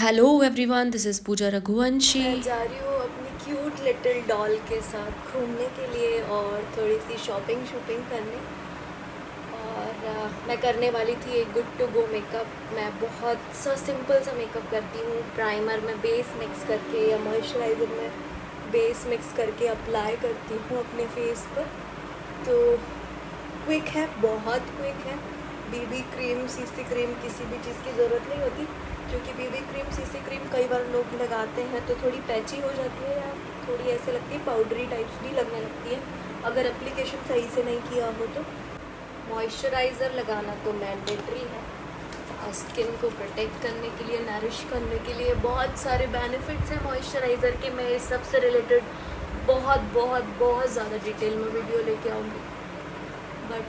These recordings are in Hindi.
हेलो एवरीवन, दिस इज़ पूजा रघुवंशी। मैं जा रही हूँ अपनी क्यूट लिटिल डॉल के साथ घूमने के लिए और थोड़ी सी शॉपिंग करने। और मैं करने वाली थी एक गुड टू गो मेकअप। मैं बहुत सा सिंपल सा मेकअप करती हूँ। प्राइमर में बेस मिक्स करके या मॉइस्चराइज़र में बेस मिक्स करके अप्लाई करती हूँ अपने फेस पर। तो क्विक है, बहुत क्विक है। बीबी क्रीम, सीसी क्रीम, किसी भी चीज़ की ज़रूरत नहीं होती, क्योंकि बीबी क्रीम, सीसी क्रीम कई बार लोग लगाते हैं तो थोड़ी पैची हो जाती है या थोड़ी ऐसे लगती है, पाउडरी टाइप्स भी लगने लगती है अगर एप्लीकेशन सही से नहीं किया हो तो। मॉइस्चराइज़र लगाना तो मैंडेटरी है स्किन को प्रोटेक्ट करने के लिए, नरिश करने के लिए। बहुत सारे बेनिफिट्स हैं मॉइस्चराइज़र के। मैं इस सब से रिलेटेड बहुत बहुत बहुत ज़्यादा डिटेल में वीडियो लेके आऊँगी, बट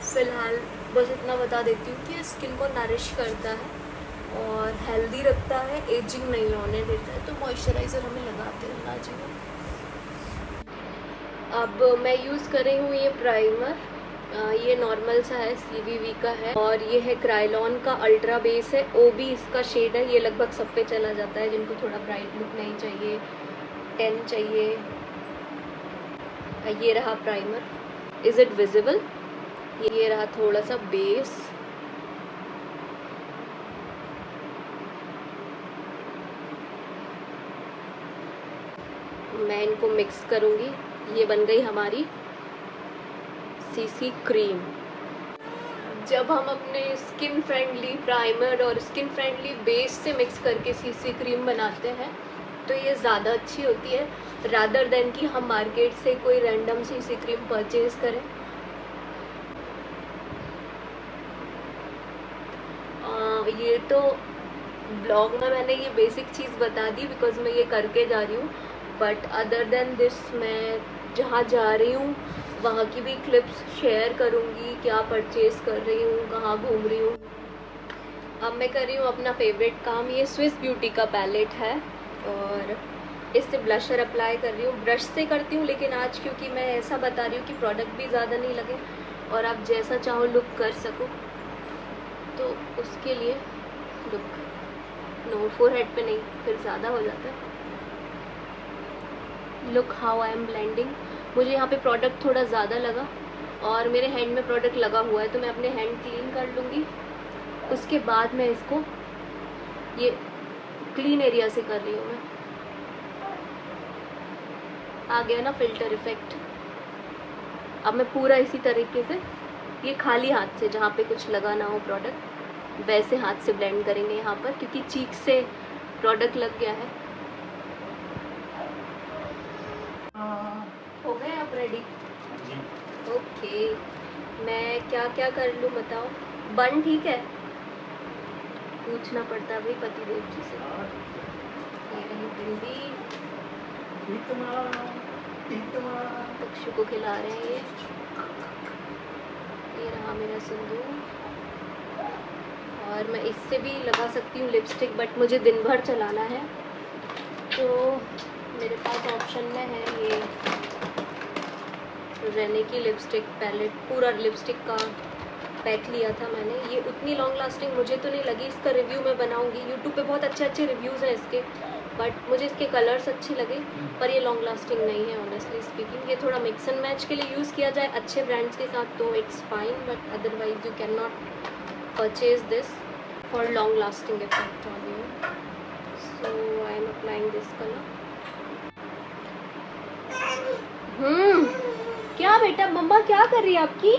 फ़िलहाल बस इतना बता देती हूँ कि स्किन को नरिश करता है और हेल्दी रखता है, एजिंग नहीं होने देता है। तो मॉइस्चराइज़र हमें लगाते रहना चाहिए। अब मैं यूज़ कर रही हूँ ये प्राइमर। ये नॉर्मल सा है, CVV का है, और ये है क्राइलॉन का अल्ट्रा बेस है। OB इसका शेड है। ये लगभग सब पे चला जाता है जिनको थोड़ा ब्राइट लुक नहीं चाहिए, 10 चाहिए। ये रहा प्राइमर। Is it visible? ये रहा थोड़ा सा बेस। मैं इनको मिक्स करूँगी। ये बन गई हमारी सीसी क्रीम। जब हम अपने स्किन फ्रेंडली प्राइमर और स्किन फ्रेंडली बेस से मिक्स करके सीसी क्रीम बनाते हैं तो ये ज़्यादा अच्छी होती है, रादर देन कि हम मार्केट से कोई रैंडम सीसी क्रीम परचेज़ करें। ये तो ब्लॉग में मैंने ये बेसिक चीज़ बता दी बिकॉज मैं ये करके जा रही हूँ, बट अदर देन दिस मैं जहाँ जा रही हूँ वहाँ की भी क्लिप्स शेयर करूँगी, क्या परचेज़ कर रही हूँ, कहाँ घूम रही हूँ। अब मैं कर रही हूँ अपना फेवरेट काम। ये स्विस ब्यूटी का पैलेट है और इससे ब्लशर अप्लाई कर रही हूँ। ब्रश से करती हूँ, लेकिन आज क्योंकि मैं ऐसा बता रही हूँ कि प्रोडक्ट भी ज़्यादा नहीं लगे और आप जैसा चाहो लुक कर सको, तो उसके लिए लुक नो फोरहेड पे नहीं, फिर ज़्यादा हो जाता है। Look how I am blending. मुझे यहाँ पे प्रोडक्ट थोड़ा ज़्यादा लगा और मेरे हैंड में प्रोडक्ट लगा हुआ है, तो मैं अपने हैंड क्लीन कर लूँगी। उसके बाद मैं इसको ये क्लीन एरिया से कर रही हूँ मैं। आ गया ना फिल्टर इफेक्ट। अब मैं पूरा इसी तरीके से ये खाली हाथ से, जहाँ पे कुछ लगा ना हो प्रोडक्ट, वैसे हाथ से ब्लेंड करेंगे यहाँ पर, क्योंकि चीक से प्रोडक्ट लग गया है। हो गए आप रेडी? ओके। मैं क्या क्या कर लूँ बताओ? बन ठीक है? पूछना पड़ता है भाई पति देव जी से। ये रही भिंडी, पक्षी को खिला रहे हैं ये रहा मेरा सिंदूर। और मैं इससे भी लगा सकती हूँ लिपस्टिक, बट मुझे दिन भर चलाना है तो मेरे पास ऑप्शन में है ये रेने की लिपस्टिक पैलेट। पूरा लिपस्टिक का पैक लिया था मैंने। ये उतनी लॉन्ग लास्टिंग मुझे तो नहीं लगी। इसका रिव्यू मैं बनाऊंगी। यूट्यूब पे बहुत अच्छे अच्छे रिव्यूज़ हैं इसके, बट मुझे इसके कलर्स अच्छे लगे, पर ये लॉन्ग लास्टिंग नहीं है ऑनेस्टली स्पीकिंग। ये थोड़ा मिक्स एंड मैच के लिए यूज़ किया जाए अच्छे ब्रांड्स के साथ तो it's fine, but otherwise you can not purchase this for long lasting effect on you. So I am applying this colour. क्या बेटा, मम्मा क्या कर रही है आपकी?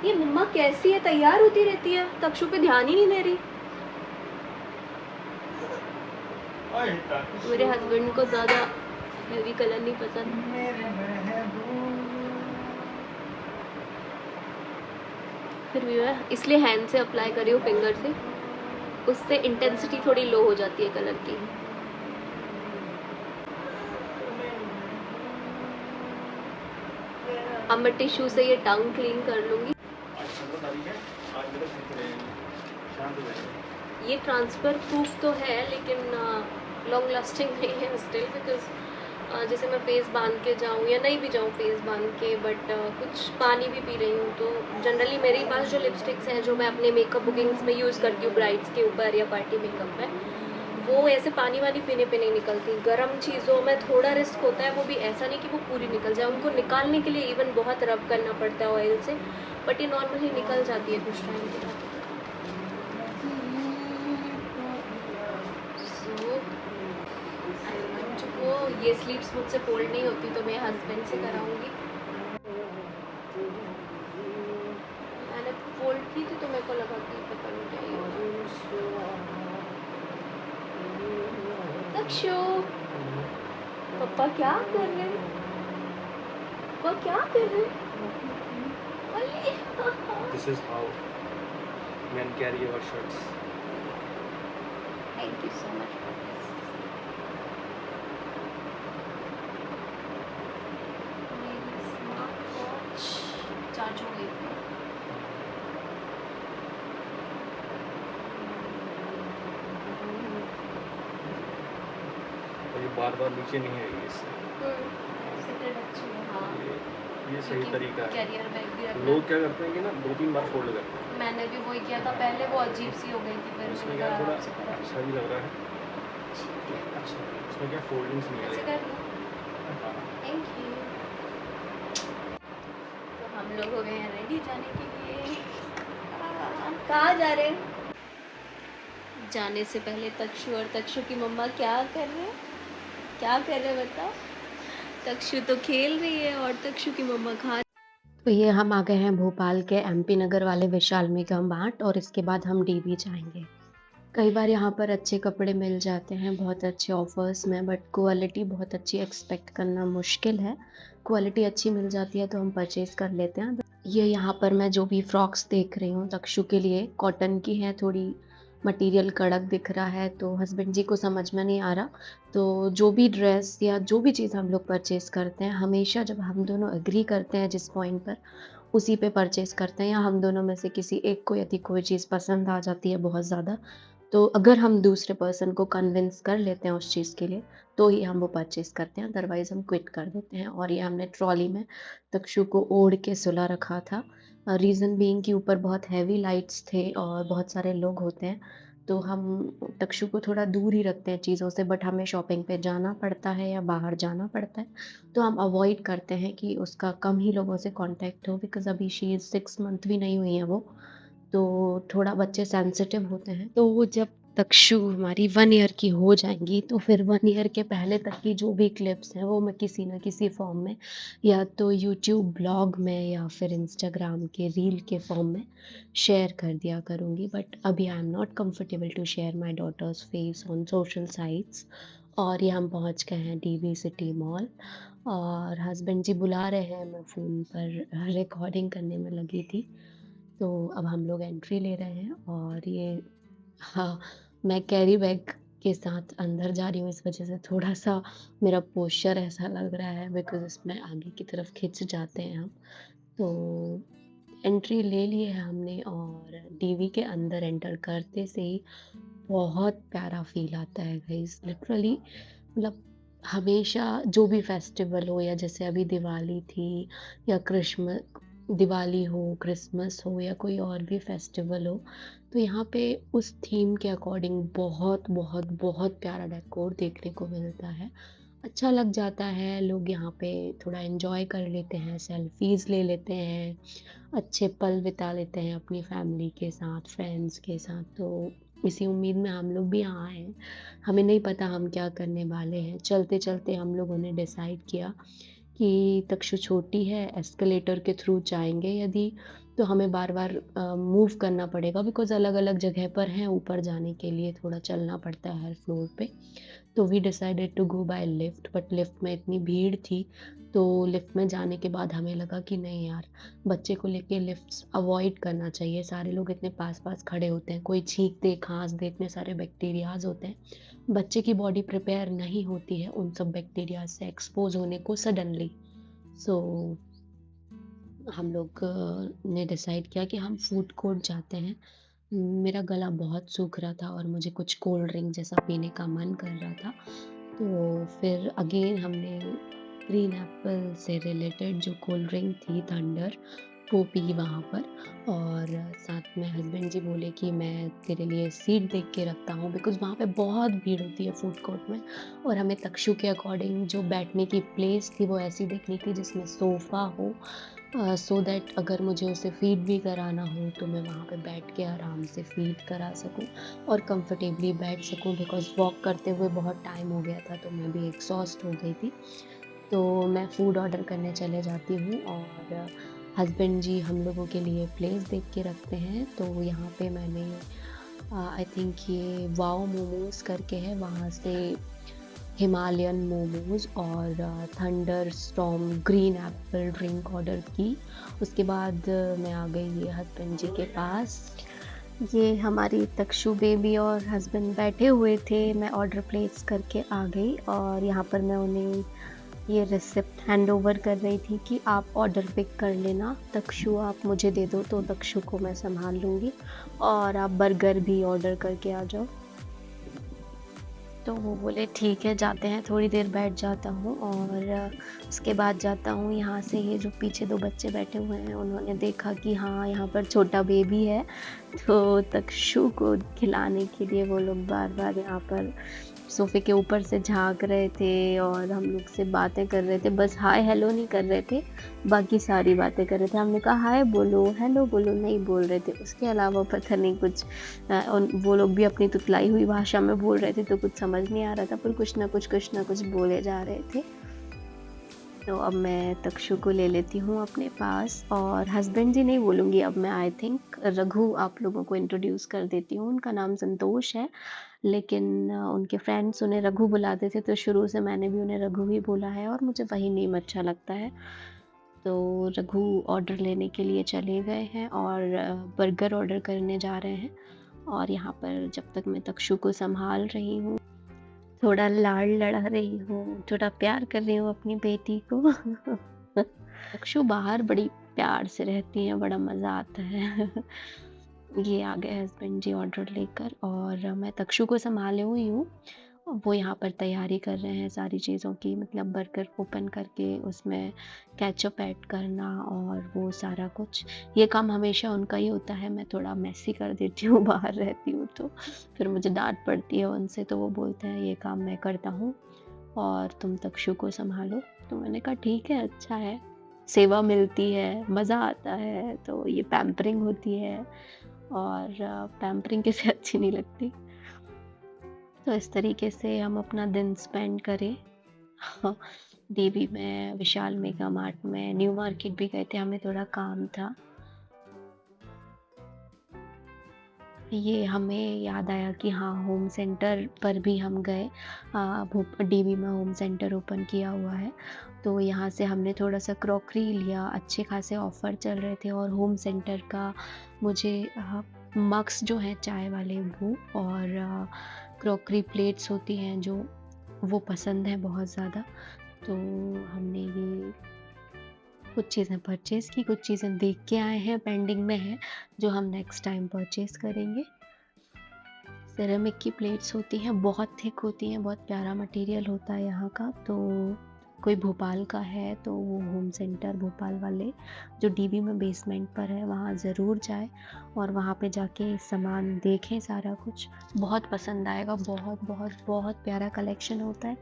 ये मम्मा कैसी है, तैयार होती रहती है, तक्षु पे ध्यान ही नहीं दे रही। मेरे हस्बैंड को ज़्यादा हेवी कलर नहीं पसंद। फिर भी मैं इसलिए हैंड से अप्लाई करी हूँ, फिंगर से, उससे इंटेंसिटी थोड़ी लो हो जाती है कलर की। अब मैं टिश्यू से ये टंग क्लीन कर लूँगी। ये ट्रांसफ़र प्रूफ तो है, लेकिन लॉन्ग लास्टिंग नहीं है स्टिल, बिकॉज जैसे मैं फेस बांध के जाऊँ या नहीं भी जाऊँ फेस बांध के, बट कुछ पानी भी पी रही हूँ, तो जनरली मेरे पास जो लिपस्टिक्स हैं जो मैं अपने मेकअप बुकिंग्स में यूज़ करती हूँ ब्राइड्स के ऊपर या पार्टी मेकअप में, वो ऐसे पानी वानी पीने पे नहीं निकलती। गर्म चीज़ों में थोड़ा रिस्क होता है, वो भी ऐसा नहीं कि वो पूरी निकल जाए, उनको निकालने के लिए इवन बहुत रब करना पड़ता है ऑयल से, बट ये नॉर्मली निकल जाती है कुछ टाइम के बाद। सो आई वांट टू गो। ये स्लीव्स मुझसे फोल्ड नहीं होती तो मैं हस्बैंड से कराऊंगी। मैंने फोल्ड की थी तो मेरे को लगा कि पता नहीं क्या ही होगा। दक्षु, पापा क्या कर रहे हैं? पापा क्या कर रहे हैं? This is how men carry our shirts. Thank you so much for this. मेरी स्मार्ट वॉच चार्ज हो गई थी। और ये बार-बार नीचे नहीं आएगी इससे। फिटेड अच्छी है, हाँ। ये सही तरीका है। कैरियर बैग भी रखना। लोग क्या करते हैं कि ना 2-3 बार फोल्ड करते हैं। मैंने भी वही किया था पहले, वो अजीब सी हो गई थी, फिर इसमें मैंने क्या कहा थोड़ा आपसे करा। अच्छा भी लग रहा है। अच्छा, इसमें क्या फोल्डिंग्स नहीं ऐसे आएगी। कर लो। हाँ। Thank you. तो हम लोग हो गए हैं रेडी जाने के लिए। कहाँ जा रहे हैं? जाने से पहले तक्षु और तक्षु की मम्मा क्या कर रहे हैं? क्या कर रहे हैं बताओ? तक्षु तो खेल रही है और तक्षु की मम्मा खा। तो ये हम आ गए हैं भोपाल के एमपी नगर वाले विशाल मेगा मार्ट और इसके बाद हम डीबी जाएंगे। कई बार यहाँ पर अच्छे कपड़े मिल जाते हैं बहुत अच्छे ऑफर्स में, बट क्वालिटी बहुत अच्छी एक्सपेक्ट करना मुश्किल है। क्वालिटी अच्छी मिल जाती है तो हम परचेज कर लेते हैं। ये यहाँ पर मैं जो भी फ्रॉक्स देख रही हूँ तक्षु के लिए, कॉटन की है, थोड़ी मटेरियल कड़क दिख रहा है, तो हस्बैंड जी को समझ में नहीं आ रहा। तो जो भी ड्रेस या जो भी चीज़ हम लोग परचेज़ करते हैं, हमेशा जब हम दोनों एग्री करते हैं जिस पॉइंट पर, उसी पे परचेज़ करते हैं, या हम दोनों में से किसी एक को यदि कोई चीज़ पसंद आ जाती है बहुत ज़्यादा, तो अगर हम दूसरे पर्सन को कन्विंस कर लेते हैं उस चीज़ के लिए, तो ही हम वो परचेज़ करते हैं, अदरवाइज़ हम क्विट कर देते हैं। और ये हमने ट्रॉली में तक्षु को ओढ़ के सुला रखा था। रीज़न बीइंग कि ऊपर बहुत हेवी लाइट्स थे और बहुत सारे लोग होते हैं, तो हम तक्षु को थोड़ा दूर ही रखते हैं चीज़ों से, बट हमें शॉपिंग पे जाना पड़ता है या बाहर जाना पड़ता है, तो हम अवॉइड करते हैं कि उसका कम ही लोगों से कॉन्टैक्ट हो, बिकॉज़ अभी शी इज़ 6 मंथ भी नहीं हुई है वो, तो थोड़ा बच्चे सेंसिटिव होते हैं। तो वो जब तक्षु हमारी 1 ईयर की हो जाएँगी, तो फिर 1 ईयर के पहले तक की जो भी क्लिप्स हैं, वो मैं किसी न किसी फ़ॉर्म में, या तो यूट्यूब ब्लॉग में या फिर इंस्टाग्राम के रील के फ़ॉर्म में शेयर कर दिया करूँगी। बट अभी I am not comfortable to share my daughter's face on social sites. और ये हम पहुँच गए हैं डीवी सिटी मॉल और हस्बैंड जी बुला रहे हैं, मैं फ़ोन पर रिकॉर्डिंग करने में लगी थी। तो अब हम लोग एंट्री ले रहे हैं और ये, हाँ, मैं कैरी बैग के साथ अंदर जा रही हूँ, इस वज़ह से थोड़ा-सा मेरा पोस्चर ऐसा लग रहा है, बिकॉज़ इसमें आगे की तरफ खिंच जाते हैं हम। तो एंट्री ले ली है हमने और डीवी के अंदर एंटर करते से ही बहुत प्यारा फ़ील आता है गाइज़, लिटरली। मतलब हमेशा जो भी फेस्टिवल हो, या जैसे अभी दिवाली थी या दिवाली हो, क्रिसमस हो या कोई और भी फेस्टिवल हो, तो यहाँ पे उस थीम के अकॉर्डिंग बहुत, बहुत, बहुत प्यारा डेकोर देखने को मिलता है। अच्छा लग जाता है, लोग यहाँ पे थोड़ा एन्जॉय कर लेते हैं, सेल्फ़ीज़ ले लेते हैं, अच्छे पल बिता लेते हैं अपनी फैमिली के साथ, फ्रेंड्स के साथ। तो इसी उम्मीद में हम लोग भी यहाँ आए हैं। हमें नहीं पता हम क्या करने वाले हैं। चलते-चलते हम लोगों ने डिसाइड किया कि तक्षु छोटी है, एस्केलेटर के थ्रू जाएँगे यदि, तो हमें बार-बार मूव करना पड़ेगा, बिकॉज़ अलग-अलग जगह पर हैं ऊपर जाने के लिए, थोड़ा चलना पड़ता है हर फ्लोर पे। तो we decided to go by lift, but lift में इतनी भीड़ थी, तो लिफ्ट में जाने के बाद हमें लगा कि नहीं यार, बच्चे को लेके लिफ्ट्स अवॉइड करना चाहिए। सारे लोग इतने पास-पास खड़े होते हैं, कोई छींक दे, खाँस दे, इतने सारे बैक्टीरियाज़ होते हैं। बच्चे की बॉडी प्रिपेयर नहीं होती है उन सब बैक्टीरिया से एक्सपोज़ होने को सडनली। सो हम लोग ने डिसाइड किया कि हम फूड कोर्ट जाते हैं। मेरा गला बहुत सूख रहा था और मुझे कुछ कोल्ड ड्रिंक जैसा पीने का मन कर रहा था। तो फिर अगेन हमने ग्रीन एप्पल से रिलेटेड जो कोल्ड ड्रिंक थी थंडर, वो पी वहाँ पर। और साथ में हस्बैंड जी बोले कि मैं तेरे लिए सीट देख के रखता हूँ, बिकॉज़ वहाँ पे बहुत भीड़ होती है फूड कोर्ट में। और हमें तक्षु के अकॉर्डिंग जो बैठने की प्लेस थी वो ऐसी देखनी थी जिसमें सोफ़ा हो, सो दैट अगर मुझे उसे फ़ीड भी कराना हो तो मैं वहाँ पे बैठ के आराम से फ़ीड करा सकूँ और कंफर्टेबली बैठ सकूँ, बिकॉज़ वॉक करते हुए बहुत टाइम हो गया था तो मैं भी एग्ज़ॉस्ट हो गई थी। तो मैं फूड ऑर्डर करने चले जाती हूँ और हस्बैंड जी हम लोगों के लिए प्लेस देख के रखते हैं। तो यहाँ पे मैंने आई थिंक ये वाओ मोमोज़ करके है, वहाँ से हिमालयन मोमोज़ और thunder storm green Apple drink order की। उसके बाद मैं आ गई ये हस्बैंड जी के पास। ये हमारी तक्षु बेबी और हस्बैंड बैठे हुए थे, मैं ऑर्डर प्लेस करके आ गई और यहाँ पर मैं उन्हें ये रिसिप्ट हैंड ओवर कर रही थी कि आप ऑर्डर पिक कर लेना, तक्षु आप मुझे दे दो तो तक्षु को मैं सँभाल लूँगी और आप बर्गर भी ऑर्डर करके आ जाओ। तो वो बोले ठीक है जाते हैं, थोड़ी देर बैठ जाता हूँ और उसके बाद जाता हूँ यहाँ से। ये जो पीछे 2 बच्चे बैठे हुए हैं उन्होंने देखा कि हाँ, यहाँ पर छोटा बेबी है, तो तक्षु को खिलाने के लिए वो लोग बार-बार यहाँ पर सोफ़े के ऊपर से झाँक रहे थे और हम लोग से बातें कर रहे थे। बस हाय हेलो नहीं कर रहे थे, बाकी सारी बातें कर रहे थे। हमने कहा हाय बोलो, हेलो बोलो, नहीं बोल रहे थे। उसके अलावा पता नहीं कुछ उन वो लोग भी अपनी तुतलाई हुई भाषा में बोल रहे थे तो कुछ समझ नहीं आ रहा था, पर कुछ ना कुछ बोले जा रहे थे। तो अब मैं तक्षु को ले लेती हूँ अपने पास और हस्बैंड जी नहीं बोलूँगी अब मैं, आई थिंक रघु आप लोगों को इंट्रोड्यूस कर देती हूँ। उनका नाम संतोष है, लेकिन उनके फ्रेंड्स उन्हें रघु बुलाते थे तो शुरू से मैंने भी उन्हें रघु ही बोला है और मुझे वही नेम अच्छा लगता है। तो रघु ऑर्डर लेने के लिए चले गए हैं और बर्गर ऑर्डर करने जा रहे हैं। और यहाँ पर जब तक मैं तक्षु को सँभाल रही हूँ, थोड़ा लाड़ लड़ा रही हूँ, थोड़ा प्यार कर रही हूँ अपनी बेटी को। तक्षु बाहर बड़ी प्यार से रहती हैं, बड़ा मज़ा आता है। ये आ गए हस्बैंड जी ऑर्डर लेकर और मैं तक्षु को सँभाले हुई हूँ। वो यहाँ पर तैयारी कर रहे हैं सारी चीज़ों की, मतलब बर्गर ओपन करके उसमें केचअप ऐड करना और वो सारा कुछ। ये काम हमेशा उनका ही होता है, मैं थोड़ा मेसी कर देती हूँ बाहर रहती हूँ तो। फिर मुझे डाँट पड़ती है उनसे तो वो बोलते हैं ये काम मैं करता हूँ और तुम तक्षु को सँभालो। तो मैंने कहा ठीक है, अच्छा है, सेवा मिलती है, मज़ा आता है, तो ये पैम्परिंग होती है और पैम्परिंग किसे अच्छी नहीं लगती। तो इस तरीके से हम अपना दिन स्पेंड करें। हाँ, डीबी में, विशाल मेगा मार्ट में, न्यू मार्केट भी गए थे, हमें थोड़ा काम था। ये हमें याद आया कि हाँ, होम सेंटर पर भी हम गए। भोप डीबी में होम सेंटर ओपन किया हुआ है, तो यहाँ से हमने थोड़ा-सा क्रॉकरी लिया, अच्छे खासे ऑफ़र चल रहे थे और होम सेंटर का मुझे मग्स जो हैं चाय वाले वो और क्रॉकरी प्लेट्स होती हैं जो, वो पसंद हैं बहुत ज़्यादा। तो हमने ये कुछ चीज़ें परचेज़ की, कुछ चीज़ें देख के आए हैं, पेंडिंग में है, जो हम नेक्स्ट टाइम परचेज़ करेंगे। सिरेमिक की प्लेट्स होती हैं, बहुत थिक होती हैं, बहुत प्यारा मटेरियल होता है यहाँ का। तो कोई भोपाल का है तो वो होम सेंटर भोपाल वाले जो डीबी में बेसमेंट पर है वहाँ ज़रूर जाएँ और वहाँ पे जाके सामान देखें सारा कुछ। बहुत पसंद आएगा, बहुत, बहुत, बहुत प्यारा कलेक्शन होता है।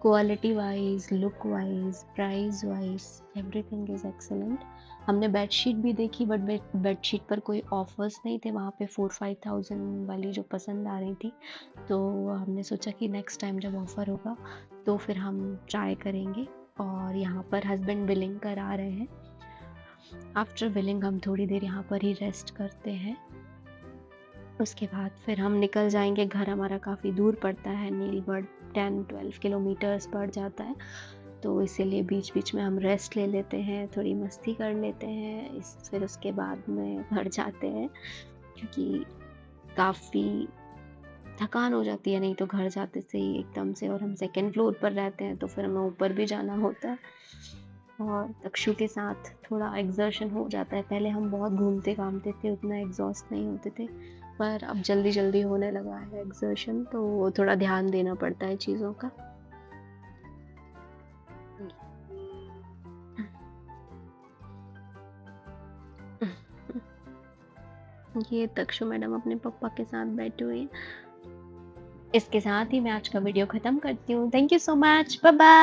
Quality wise, look wise, price wise everything is excellent. हमने बेडशीट भी देखी बट बेडशीट पर कोई ऑफ़र्स नहीं थे वहाँ पे 4-5,000 वाली जो पसंद आ रही थी। तो हमने सोचा कि नेक्स्ट टाइम जब ऑफ़र होगा तो फिर हम ट्राई करेंगे। और यहाँ पर हस्बैंड बिलिंग करा रहे हैं। आफ्टर बिलिंग हम थोड़ी देर यहाँ पर ही रेस्ट करते हैं। उसके बाद फिर हम निकल जाएँगे घर, हमारा काफ़ी दूर पड़ता है, नीलगढ़ 10-12 किलोमीटर्स पड़ जाता है। तो इसीलिए बीच-बीच में हम रेस्ट ले लेते हैं, थोड़ी मस्ती कर लेते हैं। फिर उसके बाद में घर जाते हैं क्योंकि काफ़ी थकान हो जाती है नहीं तो घर जाते से ही एकदम से, और हम सेकंड फ्लोर पर रहते हैं तो फिर हमें ऊपर भी जाना होता है और तक्षु के साथ थोड़ा एक्सर्शन हो जाता है। पहले हम बहुत घूमते-घामते थे, उतना एग्ज़ॉस्ट नहीं होते थे, पर अब जल्दी-जल्दी होने लगा है एक्सर्शन, तो थोड़ा ध्यान देना पड़ता है चीज़ों का। ये तक्षु मैडम अपने पापा के साथ बैठी हुई हैं। इसके साथ ही मैं आज का वीडियो खत्म करती हूँ। Thank you so much. Bye bye.